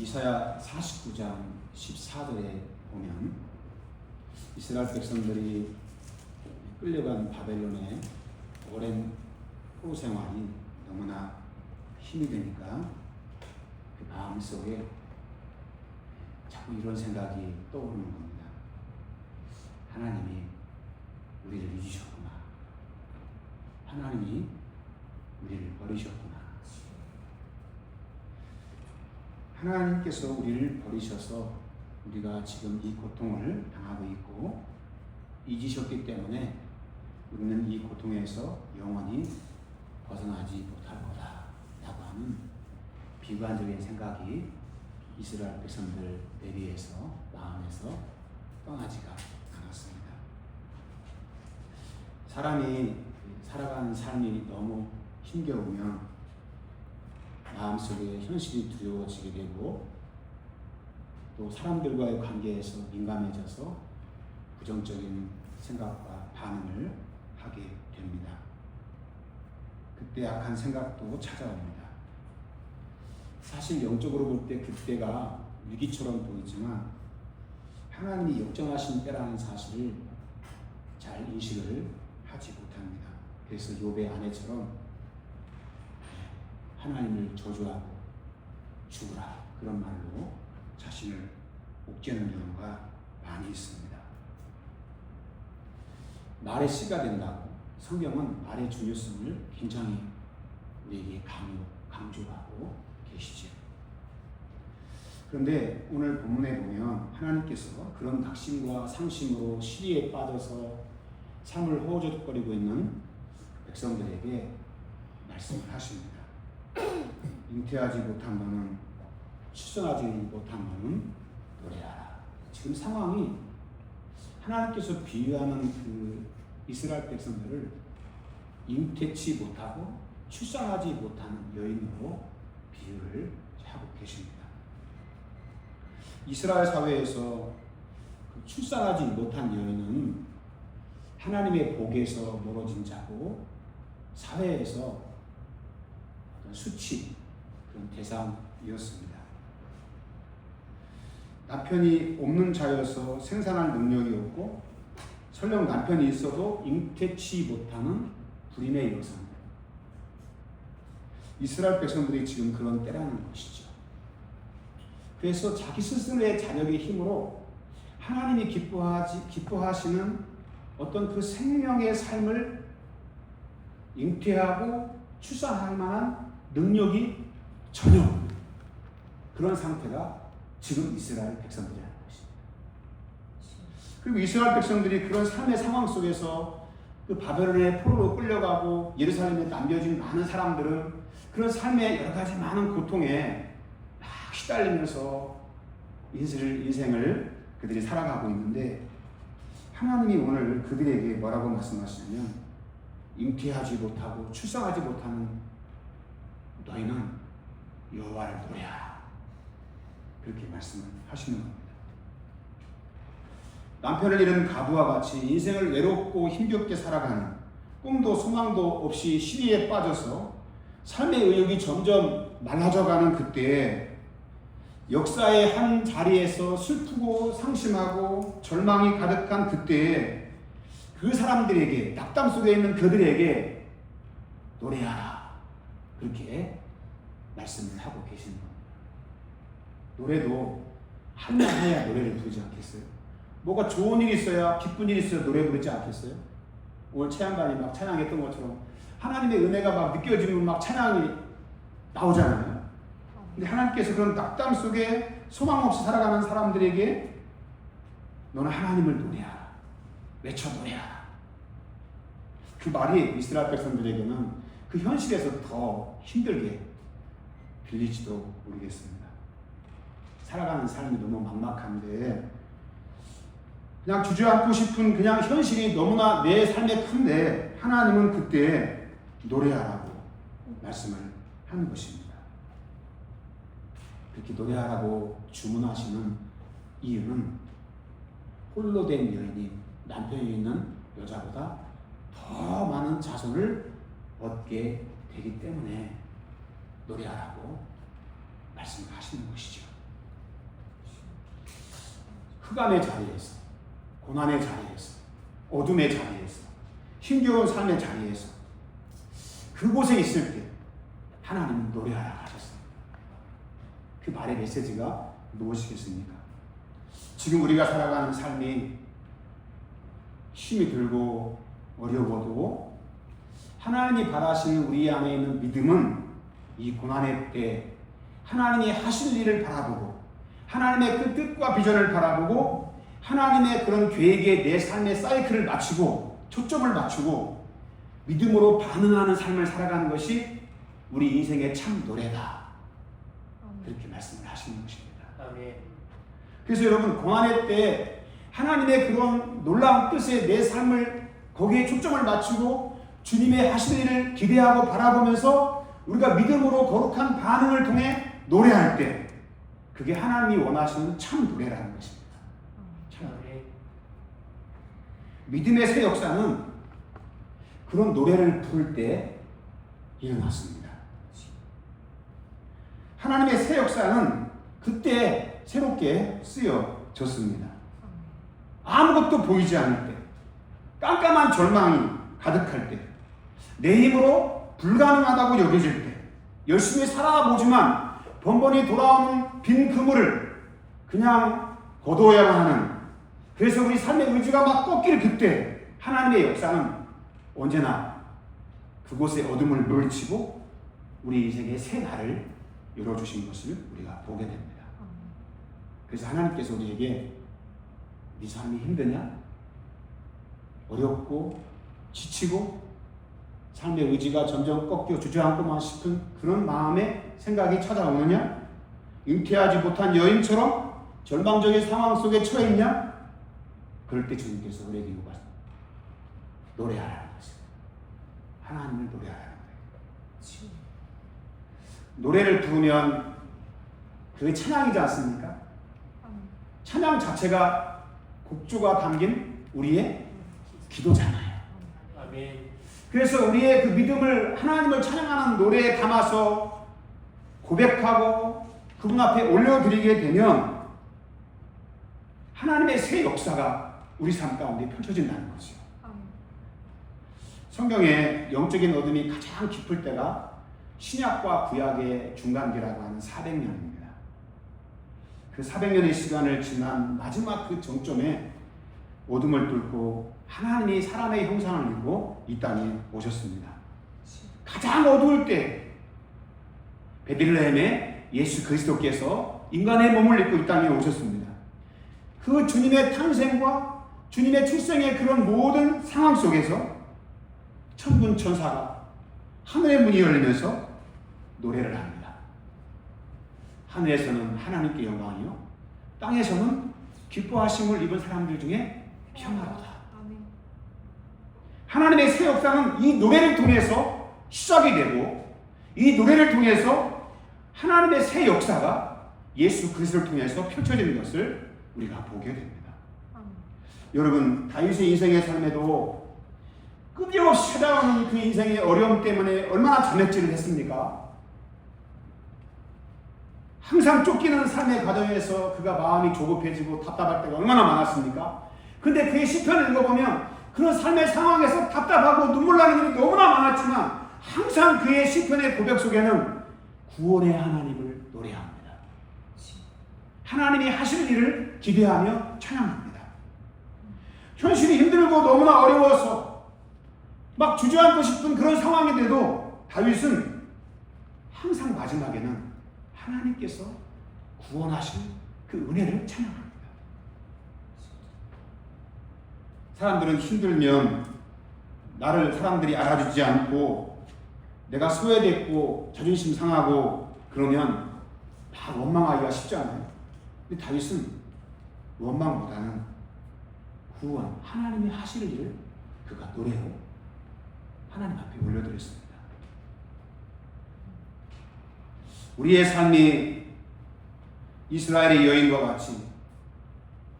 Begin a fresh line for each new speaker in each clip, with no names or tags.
이사야 49장 14절에 보면 이스라엘 백성들이 끌려간 바벨론의 오랜 포로 생활이 너무나 힘이 되니까 그 마음속에 자꾸 이런 생각이 떠오르는 겁니다. 하나님이 우리를 잊으셨구나. 하나님이 우리를 버리셨구나. 하나님께서 우리를 버리셔서 우리가 지금 이 고통을 당하고 있고 잊으셨기 때문에 우리는 이 고통에서 영원히 벗어나지 못할 거다 라고 하는 비관적인 생각이 이스라엘 백성들 내비에서 마음에서 떠나지가 않았습니다. 사람이 살아가는 삶이 너무 힘겨우면 마음속에 현실이 두려워지게 되고 또 사람들과의 관계에서 민감해져서 부정적인 생각과 반응을 하게 됩니다. 그때 악한 생각도 찾아옵니다. 사실 영적으로 볼 때 그때가 위기처럼 보이지만 하나님이 역정하신 때라는 사실을 잘 인식을 하지 못합니다. 그래서 욥의 아내처럼 하나님을 저주하고 죽으라 그런 말로 자신을 옥죄는 경우가 많이 있습니다. 말의 씨가 된다고 성경은 말의 중요성을 굉장히 우리에게 강조하고 계시죠. 그런데 오늘 본문에 보면 하나님께서 그런 낙심과 상심으로 시리에 빠져서 삶을 허우적거리고 있는 백성들에게 말씀을 하십니다. 잉태하지 못한 너는, 출산하지 못한 너는 노래하라. 지금 상황이 하나님께서 비유하는 그 이스라엘 백성들을 잉태치 못하고 출산하지 못하는 여인으로 비유를 하고 계십니다. 이스라엘 사회에서 출산하지 못한 여인은 하나님의 복에서 멀어진 자고 사회에서 수치 그런 대상이었습니다. 남편이 없는 자여서 생산할 능력이 없고 설령 남편이 있어도 잉태치 못하는 불임의 여성. 이스라엘 백성들이 지금 그런 때라는 것이죠. 그래서 자기 스스로의 자력의 힘으로 하나님이 기뻐하시는 어떤 그 생명의 삶을 잉태하고 출산할 만한 능력이 전혀 없는 그런 상태가 지금 이스라엘 백성들이라는 것입니다. 그리고 이스라엘 백성들이 그런 삶의 상황 속에서 그 바벨론의 포로로 끌려가고 예루살렘에 남겨진 많은 사람들은 그런 삶의 여러 가지 많은 고통에 막 시달리면서 인생을 그들이 살아가고 있는데 하나님이 오늘 그들에게 뭐라고 말씀하시냐면 잉태하지 못하고 출산하지 못하는 너희는 여호와를 노래하라 그렇게 말씀을 하시는 겁니다. 남편을 잃은 가부와 같이 인생을 외롭고 힘겹게 살아가는 꿈도 소망도 없이 시리에 빠져서 삶의 의욕이 점점 많아져가는 그때 역사의 한 자리에서 슬프고 상심하고 절망이 가득한 그때에 그 사람들에게 낙담 속에 있는 그들에게 노래하라 그렇게 말씀을 하고 계시는 겁니다. 노래도 하나하야 노래를 부르지 않겠어요? 뭐가 좋은 일이 있어야 기쁜 일이 있어야 노래 부르지 않겠어요? 오늘 찬양단이 막 찬양했던 것처럼 하나님의 은혜가 막 느껴지면 막 찬양이 나오잖아요. 근데 하나님께서 그런 낙담 속에 소망 없이 살아가는 사람들에게 너는 하나님을 노래하라. 외쳐 노래하라. 그 말이 이스라엘 백성들에게는 그 현실에서 더 힘들게 들릴지도 모르겠습니다. 살아가는 삶이 너무 막막한데 그냥 주저앉고 싶은 그냥 현실이 너무나 내 삶에 큰데 하나님은 그때 노래하라고 말씀을 하는 것입니다. 그렇게 노래하라고 주문하시는 이유는 홀로 된 여인이 남편이 있는 여자보다 더 많은 자손을 얻게 되기 때문에 노래하라고 말씀하시는 것이죠. 흑암의 자리에서, 고난의 자리에서, 어둠의 자리에서, 힘겨운 삶의 자리에서 그곳에 있을 때 하나님은 노래하라 하셨습니다. 그 말의 메시지가 무엇이겠습니까? 지금 우리가 살아가는 삶이 힘이 들고 어려워도 하나님이 바라시는 우리 안에 있는 믿음은 이 고난의 때 하나님이 하실 일을 바라보고 하나님의 그 뜻과 비전을 바라보고 하나님의 그런 계획에 내 삶의 사이클을 맞추고 초점을 맞추고 믿음으로 반응하는 삶을 살아가는 것이 우리 인생의 참 노래다. 그렇게 말씀을 하시는 것입니다.
아멘.
그래서 여러분 고난의 때 하나님의 그런 놀라운 뜻에 내 삶을 거기에 초점을 맞추고 주님의 하시는 일을 기대하고 바라보면서 우리가 믿음으로 거룩한 반응을 통해 노래할 때 그게 하나님이 원하시는 참 노래라는 것입니다. 참 노래. 믿음의 새 역사는 그런 노래를 부를 때 일어났습니다. 하나님의 새 역사는 그때 새롭게 쓰여졌습니다. 아무것도 보이지 않을 때, 깜깜한 절망이 가득할 때, 내 힘으로 불가능하다고 여겨질 때, 열심히 살아보지만 번번이 돌아오는 빈 그물을 그냥 거두어야만 하는, 그래서 우리 삶의 의지가 막 꺾일 그때 하나님의 역사는 언제나 그곳의 어둠을 물리치고 우리 인생의 새 날을 열어주신 것을 우리가 보게 됩니다. 그래서 하나님께서 우리에게 네 삶이 힘드냐? 어렵고 지치고 삶의 의지가 점점 꺾여 주저앉고만 싶은 그런 마음의 생각이 찾아오느냐? 잉태하지 못한 여인처럼 절망적인 상황 속에 처해 있냐? 그럴 때 주님께서 우리에게 요구하십니다. 노래하라는 것입니다. 하나님을 노래하라는 거예요. 노래를 부르면 그게 찬양이지 않습니까? 찬양 자체가 곡조가 담긴 우리의 기도잖아요.
아멘.
그래서 우리의 그 믿음을 하나님을 찬양하는 노래에 담아서 고백하고 그분 앞에 올려드리게 되면 하나님의 새 역사가 우리 삶 가운데 펼쳐진다는 거죠. 성경에 영적인 어둠이 가장 깊을 때가 신약과 구약의 중간기라고 하는 400년입니다. 그 400년의 시간을 지난 마지막 그 정점에 어둠을 뚫고 하나님이 사람의 형상을 입고 이 땅에 오셨습니다. 가장 어두울 때 베들레헴에 예수 그리스도께서 인간의 몸을 입고 이 땅에 오셨습니다. 그 주님의 탄생과 주님의 출생의 그런 모든 상황 속에서 천군 천사가 하늘의 문이 열리면서 노래를 합니다. 하늘에서는 하나님께 영광이요, 땅에서는 기뻐하심을 입은 사람들 중에 평화로다. 하나님의 새 역사는 이 노래를 통해서 시작이 되고 이 노래를 통해서 하나님의 새 역사가 예수 그리스도를 통해서 펼쳐지는 것을 우리가 보게 됩니다. 여러분, 다윗의 인생의 삶에도 끊임없이 찾아오는 그 인생의 어려움 때문에 얼마나 자멸질을 했습니까? 항상 쫓기는 삶의 과정에서 그가 마음이 조급해지고 답답할 때가 얼마나 많았습니까? 근데 그의 시편을 읽어보면 그런 삶의 상황에서 답답하고 눈물 나는 일이 너무나 많았지만 항상 그의 시편의 고백 속에는 구원의 하나님을 노래합니다. 하나님이 하실 일을 기대하며 찬양합니다. 현실이 힘들고 너무나 어려워서 막 주저앉고 싶은 그런 상황인데도 다윗은 항상 마지막에는 하나님께서 구원하신 그 은혜를 찬양합니다. 사람들은 힘들면 나를 사람들이 알아주지 않고 내가 소외됐고 자존심 상하고 그러면 다 원망하기가 쉽지 않아요. 근데 다윗은 원망보다는 구원, 하나님이 하실 일을 그가 노래로 하나님 앞에 올려드렸습니다. 우리의 삶이 이스라엘의 여인과 같이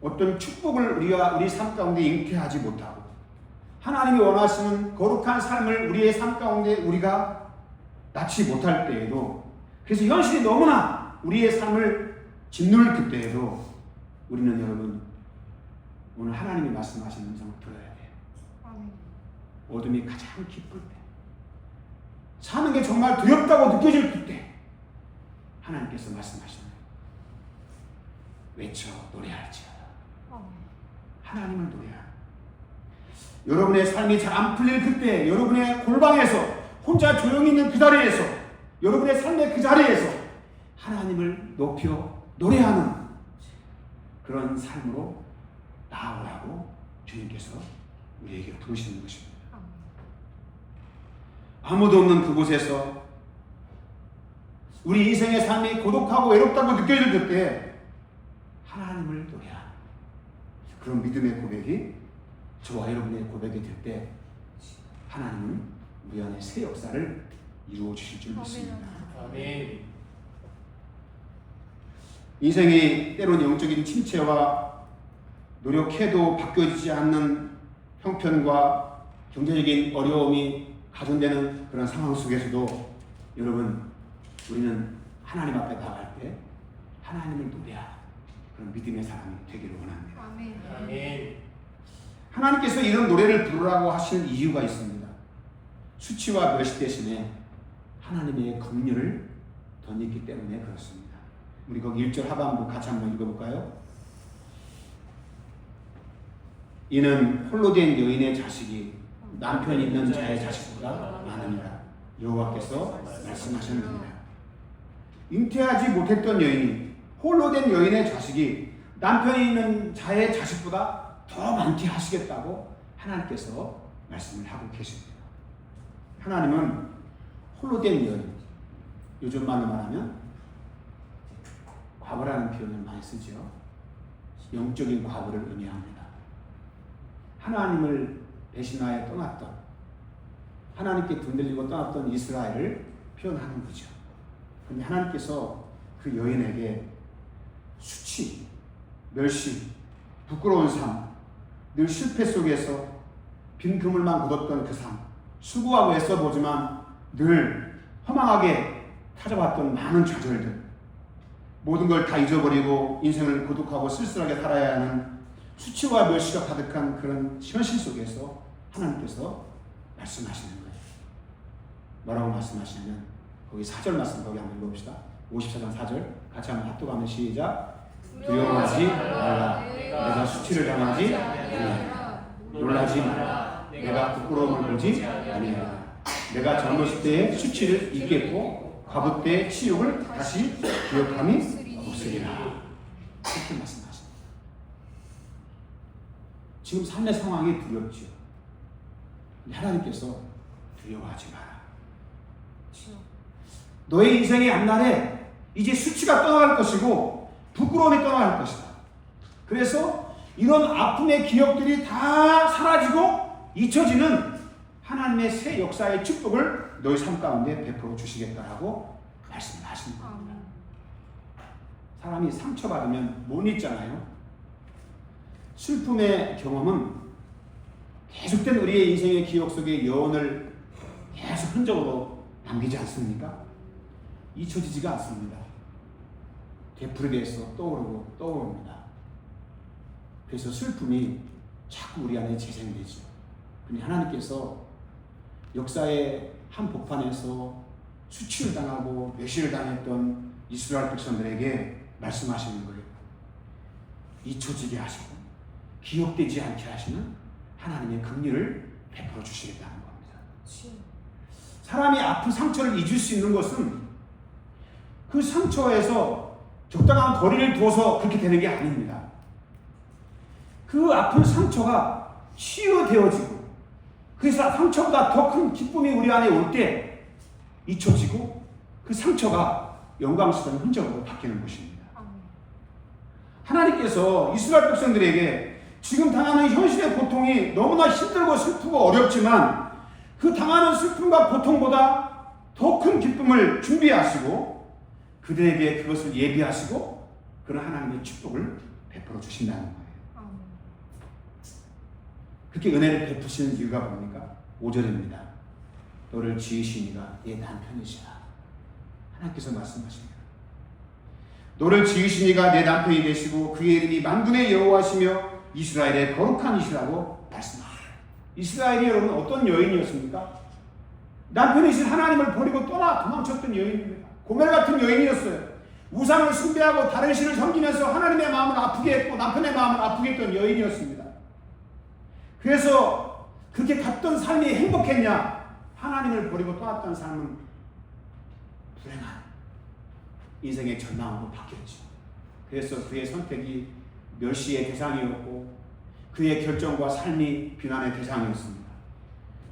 어떤 축복을 우리 삶 가운데 잉태하지 못하고 하나님이 원하시는 거룩한 삶을 우리의 삶 가운데 우리가 낳지 못할 때에도, 그래서 현실이 너무나 우리의 삶을 짓누를 그때에도 우리는 여러분 오늘 하나님이 말씀하시는 음성을 들어야 돼요. 어둠이 가장 기쁠 때, 사는 게 정말 두렵다고 느껴질 그때 하나님께서 말씀하시는 거예요. 외쳐 노래할지어다. 하나님을 노래하라. 여러분의 삶이 잘 안 풀릴 그때, 여러분의 골방에서 혼자 조용히 있는 그 자리에서, 여러분의 삶의 그 자리에서 하나님을 높여 노래하는 그런 삶으로 나아오라고 주님께서 우리에게 부르시는 것입니다. 아무도 없는 그곳에서 우리 인생의 삶이 고독하고 외롭다고 느껴질 그때 하나님을 노래하는 그런 믿음의 고백이 저와 여러분의 고백이 될 때 하나님은 우리 안에 새 역사를 이루어 주실 줄 믿습니다.
아멘.
인생이 때론 영적인 침체와 노력해도 바뀌어지지 않는 형편과 경제적인 어려움이 가중되는 그런 상황 속에서도 여러분, 우리는 하나님 앞에 나갈 때 하나님을 노래하는 그런 믿음의 사람이 되기를 원합니다.
아멘.
하나님께서 이런 노래를 부르라고 하시는 이유가 있습니다. 수치와 멸시 대신에 하나님의 긍휼을 덧입기 때문에 그렇습니다. 우리 거기 1절 하반부 같이 한번 읽어볼까요? 이는 홀로 된 여인의 자식이 남편 있는 자의 자식보다 많으니라. 여호와께서 말씀하셨느니라. 잉태하지 못했던 여인이, 홀로 된 여인의 자식이 남편이 있는 자의 자식보다 더 많게 하시겠다고 하나님께서 말씀을 하고 계십니다. 하나님은 홀로 된 여인, 요즘 말로 말하면 과부라는 표현을 많이 쓰죠. 영적인 과부를 의미합니다. 하나님을 배신하여 떠났던, 하나님께 분들리고 떠났던 이스라엘을 표현하는 거죠. 그런데 하나님께서 그 여인에게 수치, 멸시, 부끄러운 삶, 늘 실패 속에서 빈 그물만 굳었던 그 삶, 수고하고 애써보지만 늘 허망하게 찾아왔던 많은 좌절들, 모든 걸 다 잊어버리고 인생을 고독하고 쓸쓸하게 살아야 하는 수치와 멸시가 가득한 그런 현실 속에서 하나님께서 말씀하시는 거예요. 뭐라고 말씀하시냐면, 거기 4절 말씀 거기 한번 읽어봅시다. 54장 4절 같이 한번 합독하면 시작. 두려워하지 말라. 내가 수치를 당하지 아니하리라. 놀라지 마라. 내가 부끄러움을 보지 아니하리라. 내가 젊었을 때의 수치를 잊겠고 과부 때의 치욕을 다시 기억함이 없으리라. 이렇게 말씀하십니다. 지금 삶의 상황이 두렵지요. 하나님께서 두려워하지 마라. 너의 인생의 앞날에 이제 수치가 떠나갈 것이고 부끄러움이 떠나갈 것이다. 그래서 이런 아픔의 기억들이 다 사라지고 잊혀지는 하나님의 새 역사의 축복을 너희 삶 가운데 베풀어 주시겠다라고 말씀을 하시는 겁니다. 사람이 상처받으면 못 잊잖아요. 슬픔의 경험은 계속된 우리의 인생의 기억 속에 여운을 계속 흔적으로 남기지 않습니까? 잊혀지지가 않습니다. 되풀이돼서 떠오르고 떠오릅니다. 그래서 슬픔이 자꾸 우리 안에 재생되죠. 근데 하나님께서 역사의 한 복판에서 수치를 당하고 멸시를 당했던 이스라엘 백성들에게 말씀하시는 거예요. 잊혀지게 하시고 기억되지 않게 하시는 하나님의 긍휼을 베풀어 주시겠다는 겁니다. 사람이 아픈 상처를 잊을 수 있는 것은 그 상처에서 적당한 거리를 두어서 그렇게 되는 게 아닙니다. 그 아픈 상처가 치유되어지고 그래서 상처보다 더 큰 기쁨이 우리 안에 올 때 잊혀지고 그 상처가 영광스러운 흔적으로 바뀌는 것입니다. 하나님께서 이스라엘 백성들에게 지금 당하는 현실의 고통이 너무나 힘들고 슬프고 어렵지만 그 당하는 슬픔과 고통보다 더 큰 기쁨을 준비하시고 그들에게 그것을 예비하시고 그런 하나님의 축복을 베풀어 주신다는 거예요. 그렇게 은혜를 베푸시는 이유가 뭡니까? 5절입니다. 너를 지으시니가 내 남편이시라. 하나님께서 말씀하십니다. 너를 지으시니가 내 남편이 되시고 그의 이름이 만군의 여호와시며 이스라엘의 거룩한 이시라고 말씀합니다. 이스라엘이 여러분 어떤 여인이었습니까? 남편이신 하나님을 버리고 도망쳤던 여인입니다. 고멜 같은 여인이었어요. 우상을 숭배하고 다른 신을 섬기면서 하나님의 마음을 아프게 했고 남편의 마음을 아프게 했던 여인이었습니다. 그래서 그렇게 갔던 삶이 행복했냐? 하나님을 버리고 떠났던 삶은 불행한 인생의 전망으로 바뀌었죠. 그래서 그의 선택이 멸시의 대상이었고 그의 결정과 삶이 비난의 대상이었습니다.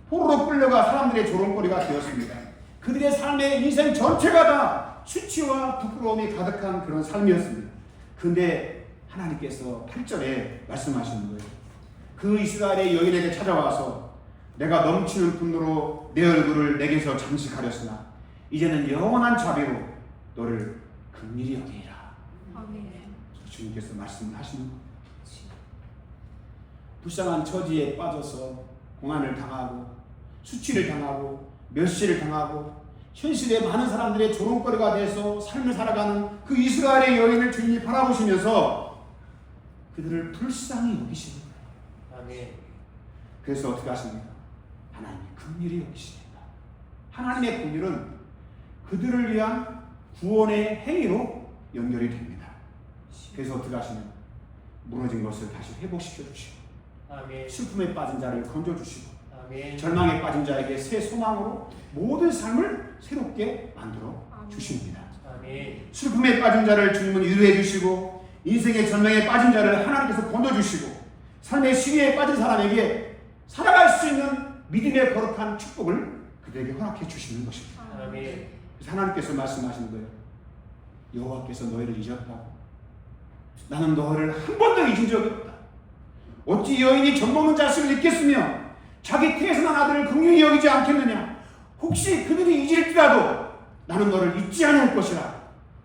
포로로 끌려가 사람들의 조롱거리가 되었습니다. 그들의 삶의 인생 전체가 다 수치와 부끄러움이 가득한 그런 삶이었습니다. 근데 하나님께서 8절에 말씀하시는 거예요. 그 이스라엘의 여인에게 찾아와서 내가 넘치는 분노로 내 얼굴을 내게서 잠시 가렸으나 이제는 영원한 자비로 너를 긍휼히 여기리라.
아멘.
주님께서 말씀하시는 겁니다. 불쌍한 처지에 빠져서 고난을 당하고 수치를 당하고 멸시를 당하고 현실에 많은 사람들의 조롱거리가 돼서 삶을 살아가는 그 이스라엘의 여인을 주님이 바라보시면서 그들을 불쌍히 여기시는 거예요.
아멘.
그래서 어떻게 하십니까? 하나님이 긍휼히 여기십니다. 하나님의 긍휼은 그들을 위한 구원의 행위로 연결이 됩니다. 그래서 어떻게 하시냐? 무너진 것을 다시 회복시켜 주시고
아멘.
슬픔에 빠진 자를 건져주시고
아멘.
절망에 빠진 자에게 새 소망으로 모든 삶을 새롭게 만들어 주십니다.
아멘.
슬픔에 빠진 자를 주님은 위로해 주시고 인생의 절망에 빠진 자를 하나님께서 건져주시고 삶의 시위에 빠진 사람에게 살아갈 수 있는 믿음의 거룩한 축복을 그들에게 허락해 주시는 것입니다.
아멘.
그래서 하나님께서 말씀하시는 거예요. 여호와께서 너희를 잊었다고. 나는 너를 한 번도 잊은 적이 없다. 어찌 여인이 젖먹는 자식을 잊겠으며 자기 태어난 아들을 긍휼히 여기지 않겠느냐. 혹시 그들이 잊을지라도 나는 너를 잊지 않을 것이라.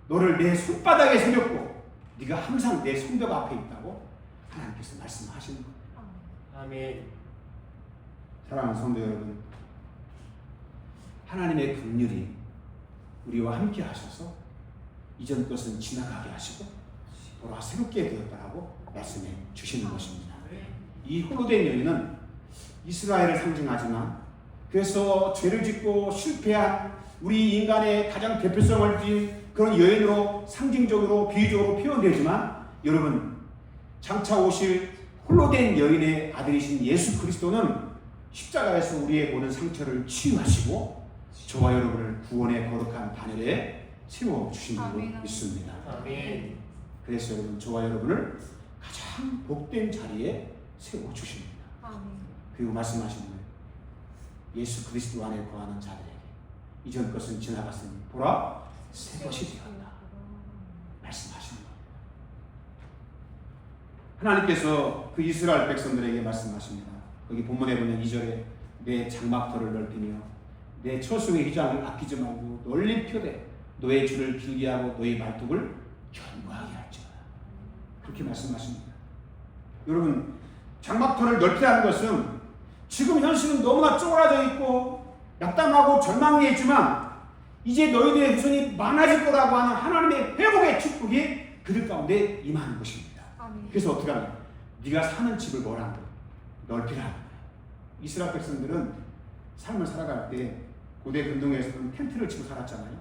너를 내 손바닥에 새겼고 네가 항상 내 손벽 앞에 있다고 하나님께서 말씀하시는 거예요.
아멘.
사랑하는 성도 여러분, 하나님의 긍휼이 우리와 함께 하셔서 이전 것은 지나가게 하시고 돌아 새롭게 되었다라고 말씀해 주시는 것입니다. 이 홀로된 여인은 이스라엘을 상징하지만 그래서 죄를 짓고 실패한 우리 인간의 가장 대표성을 띈 그런 여인으로 상징적으로 비유적으로 표현되지만 여러분 장차 오실 홀로된 여인의 아들이신 예수 그리스도는 십자가에서 우리의 모든 상처를 치유하시고 저와 여러분을 구원의 거룩한 바늘에 세워주신 줄로 믿습니다.
아멘.
그래서 여러분 저와 여러분을 가장 복된 자리에 세워주십니다. 그리고 말씀하시는 거예요. 예수 그리스도 안에 거하는 자들에게 이전 것은 지나갔으니 보라 새 것이 되었다 말씀하시는 거예요. 하나님께서 그 이스라엘 백성들에게 말씀하십니다. 거기 본문에 보면 2절에 내 장막터를 넓히며 내 처소의 휘장을 아끼지 말고 널리 펴되 너의 줄을 길게 하고 너의 말뚝을 견고하게 할지어다. 그렇게 말씀하십니다. 여러분 장막터를 넓히라는 것은 지금 현실은 너무나 쪼그라져 있고 낙담하고 절망해 있지만 이제 너희들의 후손이 많아질 거라고 하는 하나님의 회복의 축복이 그들 가운데 임하는 것입니다. 그래서 어떻게 하냐? 네가 사는 집을 뭐라는 거야? 넓히라는 거야. 이스라엘 백성들은 삶을 살아갈 때 고대 근동에서는 텐트를 치고 살았잖아요.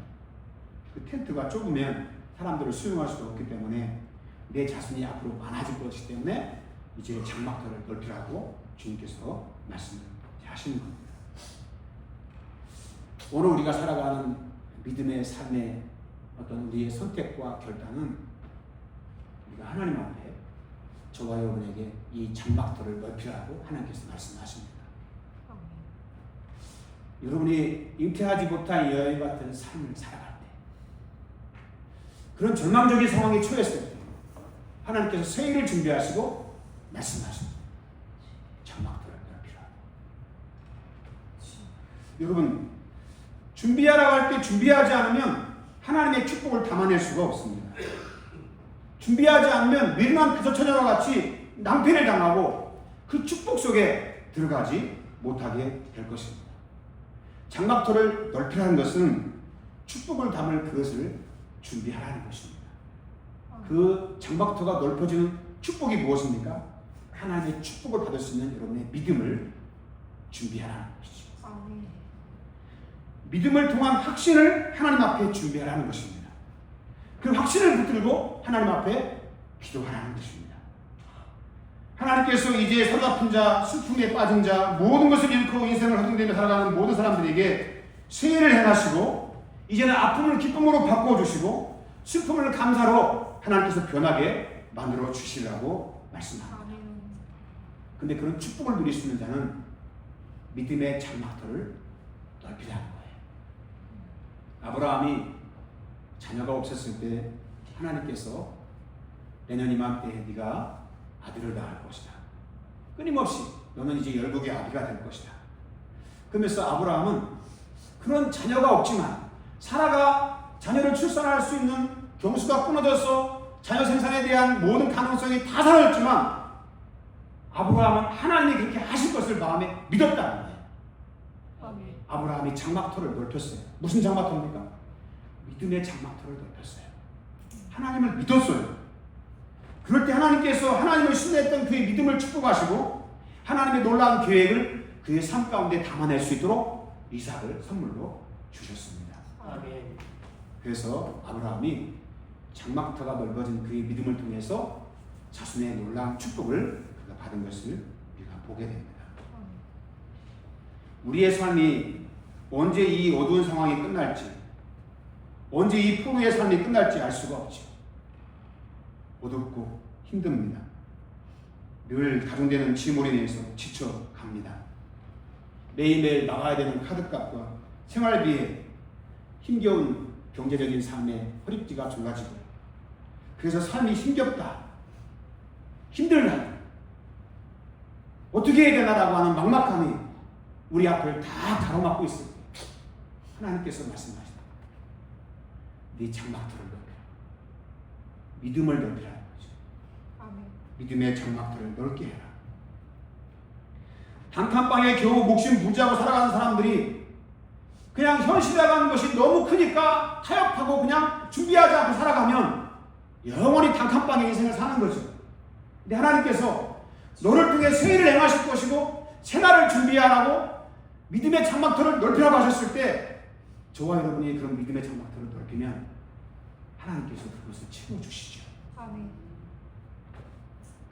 그 텐트가 좁으면 사람들을 수용할 수 없기 때문에 내 자손이 앞으로 많아질 것이기 때문에 이제 장막터를 넓히라고 주님께서 말씀하시는 겁니다. 오늘 우리가 살아가는 믿음의 삶의 어떤 우리의 선택과 결단은 우리가 하나님 앞에 저와 여러분에게 이 장막터를 넓히라고 하나님께서 말씀하십니다. 여러분이 잉태하지 못한 여인 같은 삶을 살아갈 때 그런 절망적인 상황에 처했을 때 하나님께서 새 일을 준비하시고 말씀하십니다. 장막터를 넓히라. 여러분 준비하라고 할 때 준비하지 않으면 하나님의 축복을 담아낼 수가 없습니다. 준비하지 않으면 미련한 부처처녀와 같이 낭패를 당하고 그 축복 속에 들어가지 못하게 될 것입니다. 장막터를 넓히라는 것은 축복을 담을 그것을 준비하라는 것입니다. 그 장막터가 넓어지는 축복이 무엇입니까? 하나님의 축복을 받을 수 있는 여러분의 믿음을 준비하라는 것이죠.
아멘.
믿음을 통한 확신을 하나님 앞에 준비하라는 것입니다. 그 확신을 붙들고 하나님 앞에 기도하라는 것입니다. 하나님께서 이제 사로잡힌 자, 슬픔에 빠진 자, 모든 것을 잃고 인생을 허둥대며 살아가는 모든 사람들에게 세일을 행하시고 이제는 아픔을 기쁨으로 바꿔주시고 슬픔을 감사로 하나님께서 변하게 만들어 주시라고 말씀합니다.
아멘.
근데 그런 축복을 누릴 수 있는 자는 믿음의 장막터를 넓히라는 거예요. 아브라함이 자녀가 없었을 때 하나님께서 내년 이맘때 네가 아들을 낳을 것이다. 끊임없이 너는 이제 열국의 아비가 될 것이다. 그러면서 아브라함은 그런 자녀가 없지만 사라가 자녀를 출산할 수 있는 경수가 끊어져서 자녀 생산에 대한 모든 가능성이 다 사라졌지만 아브라함은 하나님이 그렇게 하실 것을 마음에 믿었다는 거예요.
아멘.
아브라함이 장막터를 넓혔어요. 무슨 장막터입니까? 믿음의 장막터를 넓혔어요. 하나님을 믿었어요. 그럴 때 하나님께서 하나님을 신뢰했던 그의 믿음을 축복하시고 하나님의 놀라운 계획을 그의 삶 가운데 담아낼 수 있도록 이삭을 선물로 주셨습니다.
아멘.
그래서 아브라함이 장막터가 넓어진 그의 믿음을 통해서 자손의 놀라운 축복을 그가 받은 것을 우리가 보게 됩니다. 우리의 삶이 언제 이 어두운 상황이 끝날지, 언제 이 포로의 삶이 끝날지 알 수가 없죠. 어둡고 힘듭니다. 늘 가중되는 짐으로 인해서 지쳐갑니다. 매일매일 나가야 되는 카드값과 생활비에 힘겨운 경제적인 삶에 허리띠가 졸라지고 그래서 삶이 힘겹다, 힘들다, 어떻게 해야 되나라고 하는 막막함이 우리 앞을 다 가로막고 있을 때 하나님께서 말씀하시다. 네 장막터를 넓혀라. 믿음을 넓히라는 거죠.
아멘.
믿음의 장막터를 넓게 해라. 단칸방에 겨우 목숨 부지하고 살아가는 사람들이 그냥 현실이라는 것이 너무 크니까 타협하고 그냥 준비하지 않고 살아가면 영원히 단칸방의 인생을 사는 거죠. 근데 하나님께서 너를 통해 세일을 행하실 것이고 새날을 준비하라고 믿음의 장막터를 넓히라고 하셨을 때 저와 여러분이 그런 믿음의 장막터를 넓히면 하나님께서 그것을 채워주시죠.
아멘.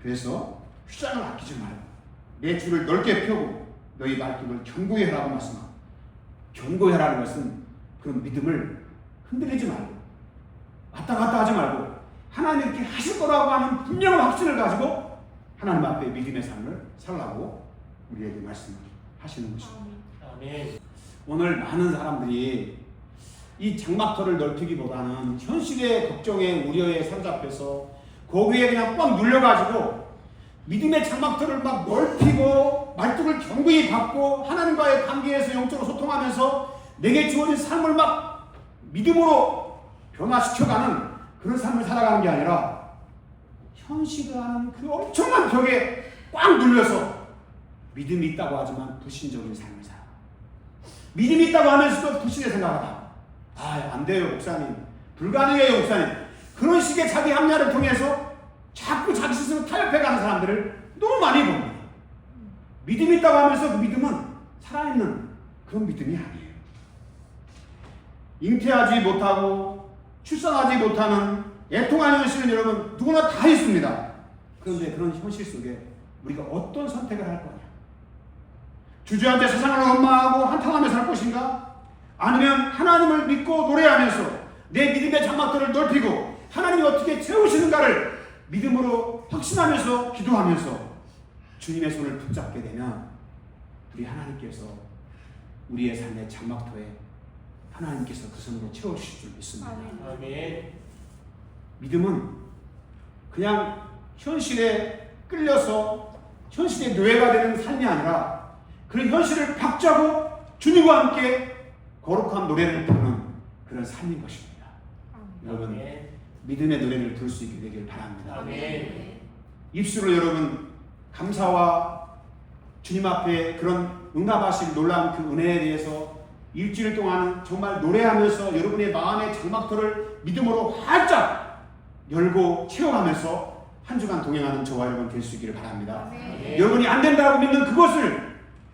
그래서 휘장을 아끼지 말고 내 줄을 넓게 펴고 너희 발길을 견고히 하라고 말씀합니다. 견고히 하라는 것은 그런 믿음을 흔들리지 말고 왔다 갔다 하지 말고 하나님 이렇게 하실 거라고 하는 분명한 확신을 가지고 하나님 앞에 믿음의 삶을 살라고 우리에게 말씀하시는 것입니다.
아멘.
오늘 많은 사람들이 이 장막터를 넓히기보다는 현실의 걱정에 우려에 사로잡혀서 거기에 그냥 꽉 눌려가지고 믿음의 장막터를 막 넓히고 말뚝을 견고히 받고 하나님과의 관계에서 영적으로 소통하면서 내게 주어진 삶을 막 믿음으로 변화시켜가는 그런 삶을 살아가는 게 아니라 현실이라는 그 엄청난 벽에 꽉 눌려서 믿음이 있다고 하지만 불신적인 삶을 살아. 믿음이 있다고 하면서도 불신의 생각하다. 안 돼요 목사님, 불가능해요 목사님. 그런 식의 자기 합리화를 통해서 자꾸 자기 스스로 타협해가는 사람들을 너무 많이 봅니다. 믿음이 있다고 하면서 그 믿음은 살아있는 그런 믿음이 아니에요. 잉태하지 못하고 출산하지 못하는 애통한 현실은 여러분 누구나 다 있습니다. 그런데 그런 현실 속에 우리가 어떤 선택을 할 거냐? 주저앉아 세상을 원망하고 한탄하며 살 것인가? 아니면 하나님을 믿고 노래하면서 내 믿음의 장막들을 넓히고 하나님이 어떻게 채우시는가를 믿음으로 확신하면서 기도하면서 주님의 손을 붙잡게 되면 우리 하나님께서 우리의 삶의 장막터에 하나님께서 그 손으로 채워주실 줄 믿습니다.
아멘.
믿음은 그냥 현실에 끌려서 현실의 노예가 되는 삶이 아니라 그런 현실을 박자고 주님과 함께 거룩한 노래를 부르는 그런 삶인 것입니다. 여러분
아멘.
믿음의 노래를 부를 수 있게 되길 바랍니다.
아멘.
입술로 여러분 감사와 주님 앞에 그런 응답하실 놀라운 그 은혜에 대해서 일주일 동안 정말 노래하면서 여러분의 마음의 장막터를 믿음으로 활짝 열고 채워가면서 한 주간 동행하는 저와 여러분 될 수 있기를 바랍니다.
아멘.
여러분이 안 된다고 믿는 그것을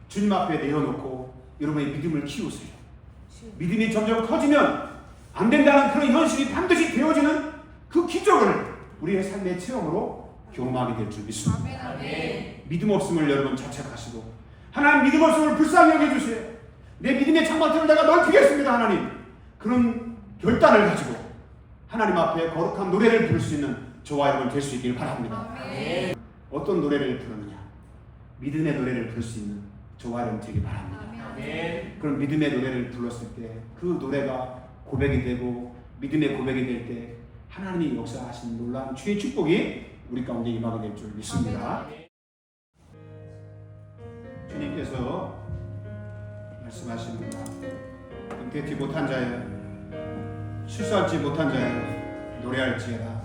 주님 앞에 내어놓고 여러분의 믿음을 키우세요. 믿음이 점점 커지면 안 된다는 그런 현실이 반드시 되어지는 그 기적을 우리의 삶의 체험으로 경험하게 될 줄 믿습니다.
아멘.
믿음 없음을 여러분 자책하시고 하나님 믿음 없음을 불쌍히 여겨주세요. 내 믿음의 장막들을 내가 넓히겠습니다. 하나님 그런 결단을 가지고 하나님 앞에 거룩한 노래를 부를 수 있는 저와 여러분 될 수 있길 바랍니다.
아멘.
어떤 노래를 부르느냐? 믿음의 노래를 부를 수 있는 저와 여러분 되길 바랍니다.
아멘.
그런 믿음의 노래를 불렀을 때 그 노래가 고백이 되고 믿음의 고백이 될 때 하나님이 역사하신 놀라운 주의 축복이 우리 가운데 임하게 될 줄 믿습니다. 주님께서 말씀하십니다. 은퇴치 못한 자여 실수하지 못한 자여 노래할지어다.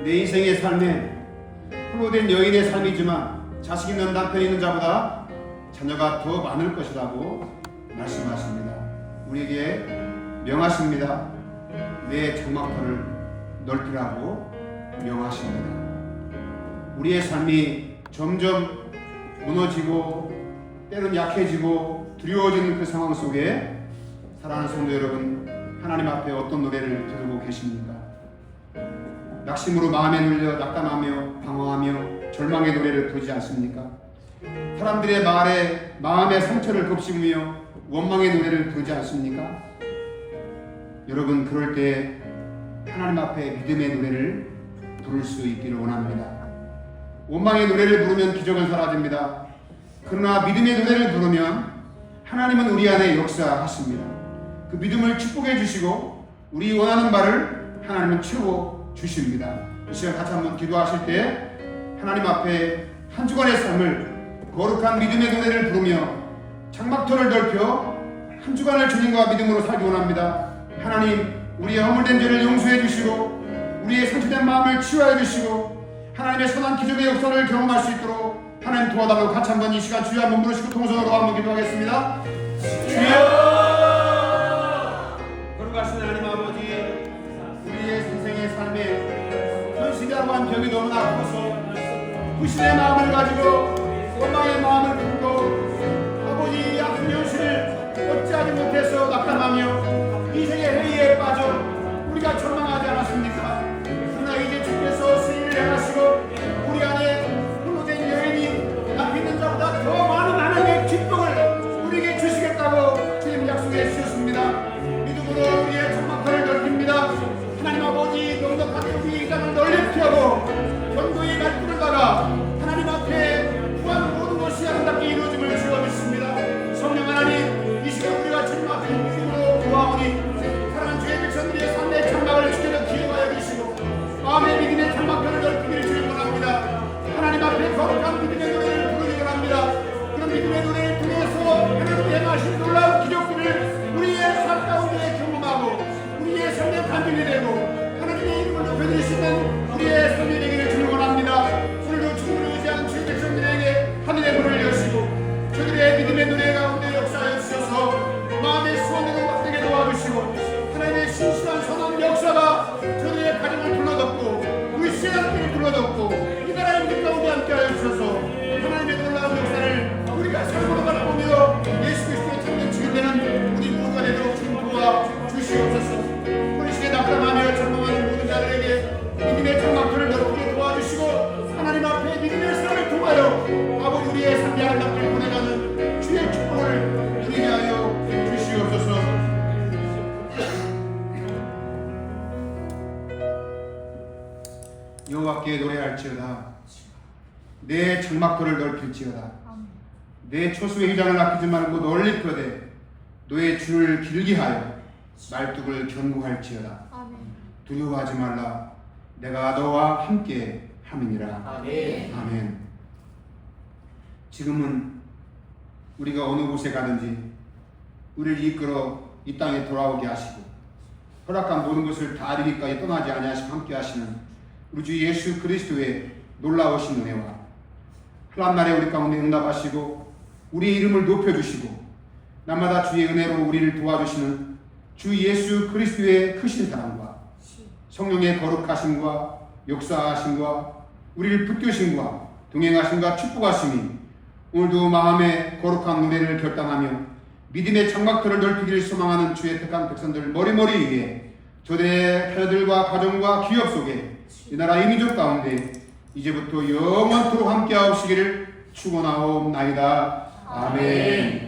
내 인생의 삶에 홀로 된 여인의 삶이지만 자식 있는 남편이 있는 자보다 자녀가 더 많을 것이라고 말씀하십니다. 우리에게 명하십니다. 내 장막터를 넓히라고 명하십니다. 우리의 삶이 점점 무너지고 때론 약해지고 두려워지는 그 상황 속에 사랑하는 성도 여러분, 하나님 앞에 어떤 노래를 부르고 계십니까? 낙심으로 마음에 눌려 낙담하며 방황하며 절망의 노래를 부르지 않습니까? 사람들의 말에 마음의 상처를 곱씹으며 원망의 노래를 부르지 않습니까? 여러분 그럴 때 하나님 앞에 믿음의 노래를 부를 수 있기를 원합니다. 원망의 노래를 부르면 기적은 사라집니다. 그러나 믿음의 노래를 부르면 하나님은 우리 안에 역사하십니다. 그 믿음을 축복해 주시고 우리 원하는 바를 하나님은 채워 주십니다. 이 시간 같이 한번 기도하실 때 하나님 앞에 한 주간의 삶을 거룩한 믿음의 노래를 부르며 장막터를 넓혀 한 주간을 주님과 믿음으로 살기 원합니다. 하나님 우리의 허물된 죄를 용서해 주시고 우리의 상처된 마음을 치유해 주시고 하나님의 선한 기적의 역사를 경험할 수 있도록 하나님 도와달라고 같이 한번 이 시간 주여 한번 부르시고 통성으로 한번 기도하겠습니다. 주여 거룩하신 하나님 아버지, 우리의 인생의 삶에 현실이라고 한 병이 너무나 아파서 불신의 마음을 가지고 원망의 마음을 품고 아버지 이 아픈 현실을 어찌하지 못해서 낙담하며 인생의 회의에 빠져 우리가 절망하지 않았습니까? 그러나 이제 주께서 승리를 행하시고 우리 안에 홀로된 여인이 앞에 있는 자보다 더 많은 하나님의 기쁨을 우리에게 주시겠다고 주님 약속해 주셨습니다. 믿음으로 우리의 장막터를 넓힙니다. 하나님 아버지 넉넉하게 우리 이 땅을 널리 피하고 견고히 말씀을 받아 하나님 앞에 구하는 모든 것이 아름답게 이루어짐을 주어 믿습니다. 성령 하나님 이 시간 우리가 주님 앞에 믿음으로 구하오니 사랑하는 주의 백성들의 삶의 장막을 지켜서 기회하여 주시고 마음의 믿음의 장막터를 넓히기를 주님 원합니다. 하나님 앞에 거룩한 믿음의 노래를 부르기 원합니다. 그런 믿음의 노래를 통해서 하나님의 행하신 놀라운 기적들을 우리의 삶 가운데 경험하고 우리의 삶의 반전이 되고 하나님의 이름을 높여드릴 수 있는 우리의 삶이 되기를 주님 원합니다. 오늘도 주님을 의지한 주의 백성들에게 하늘의 문을 여시고 저들의 믿음의 노래 가운데 역사하여 주셔서 마음의 수원으로 막되게 도와주시고 하나님의 신실한 선한 역사가 저들의 가정을 불러덮고 우리 신앙길을 불러덮고 이 나라의 믿음 가운데 함께하여 주셔서 하나님의 놀라운 역사를 우리가 삶으로 바라보며 예수 그리스도의 참된 증인되는 우리 모두가 되도록 주님 도와 주시옵소서. 우리 시대 낙담하며 절망하는 모든 자들에게 믿음의 장막터를 넓게 도와주시고 하나님 앞에 믿음의 삶을 통하여 아버지 우리의 삶이 아름답게 보내가는 주의 축복을 누리게 하여 주시옵소서. 여호와께 노래할지어다. 내 장막터를 넓힐지어다. 내 초수의 휘장을 아끼지 말고 널리 펴되 너의 줄을 길게 하여 말뚝을 견고할지어다. 두려워하지 말라. 내가 너와 함께 함이니라.
아멘.
아멘. 지금은 우리가 어느 곳에 가든지 우리를 이끌어 이 땅에 돌아오게 하시고 허락한 모든 것을 다 이루기까지 떠나지 아니하시고 함께 하시는 우리 주 예수 그리스도의 놀라우신 은혜와 환난 날에 우리 가운데 응답하시고 우리의 이름을 높여주시고 날마다 주의 은혜로 우리를 도와주시는 주 예수 그리스도의 크신 사랑과 성령의 거룩하심과 역사하심과 우리를 붙드심과 동행하심과 축복하심이 오늘도 마음의 거룩한 은혜를 결단하며 믿음의 장막터를 넓히기를 소망하는 주의 택한 백성들 머리머리 위에 저들의 자녀들과 가정과 기업 속에 이 나라 이민족 가운데 이제부터 영원토록 함께하시기를 축원하옵나이다. 아멘.